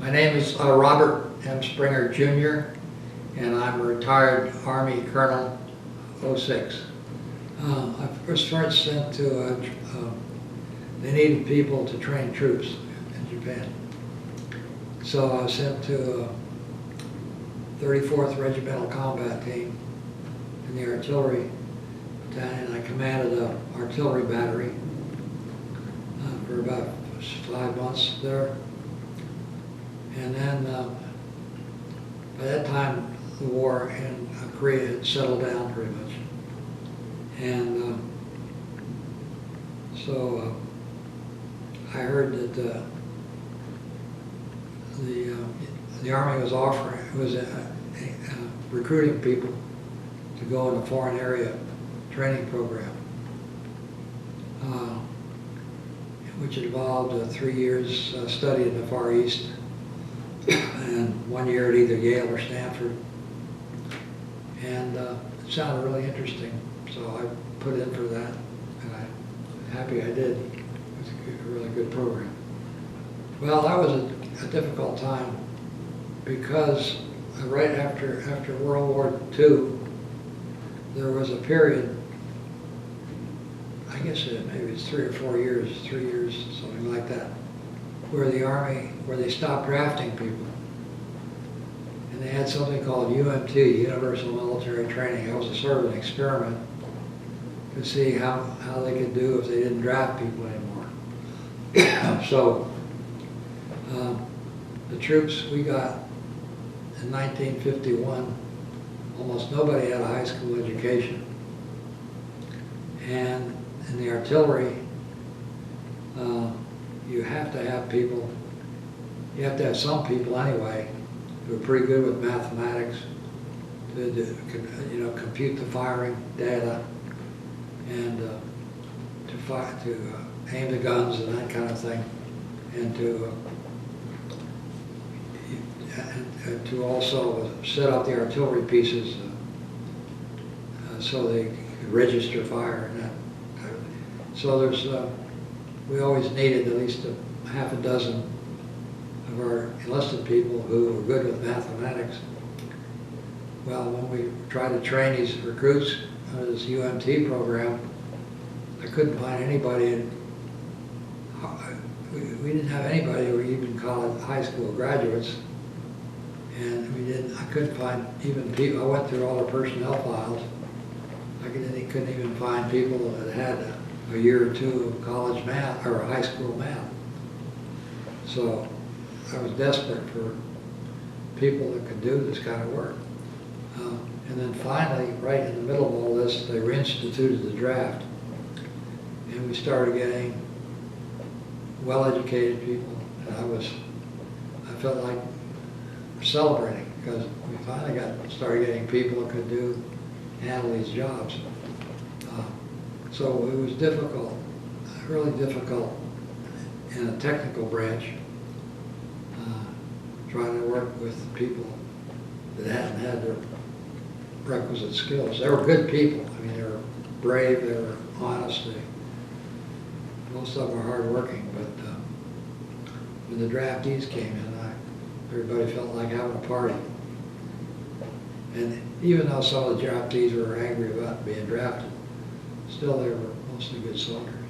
My name is Robert M. Springer Jr., and I'm a retired Army Colonel, 06. I was first sent to, they needed people to train troops in Japan. So I was sent to 34th Regimental Combat Team in the artillery battalion, and I commanded an artillery battery for about 5 months there. And then, by that time, the war in Korea had settled down pretty much. And so I heard that the Army was recruiting people to go in a foreign area training program, which involved 3 years study in the Far East and 1 year at either Yale or Stanford. And it sounded really interesting, so I put in for that, and I'm happy I did. It was a really good program. Well, that was a difficult time because right after World War II, there was a period, I guess maybe it's 3 or 4 years, 3 years, something like that, where the Army, where they stopped drafting people. And they had something called UMT, Universal Military Training. It was a sort of an experiment to see how they could do if they didn't draft people anymore. So the troops we got in 1951, almost nobody had a high school education. And in the artillery, you have to have people, you have to have some people anyway who are pretty good with mathematics to compute the firing data and to aim the guns and that kind of thing, and to also set up the artillery pieces so they could register fire and that. So there's, we always needed at least a half a dozen of our enlisted people who were good with mathematics. Well, when we tried to train these recruits on this UMT program, I couldn't find anybody. We didn't have anybody who were even high school graduates, and I couldn't find even people. I went through all the personnel files. I couldn't even find people that had a year or two of college math or high school math. So I was desperate for people that could do this kind of work. And then finally, right in the middle of all this, they reinstituted the draft, and we started getting well-educated people, and I felt like celebrating because we finally started getting people that could handle these jobs. So it was difficult, really difficult in a technical branch, trying to work with people that hadn't had their requisite skills. They were good people. I mean, they were brave, they were honest. Most of them were hardworking, but when the draftees came in, everybody felt like having a party. And even though some of the draftees were angry about being drafted, still they were mostly good soldiers.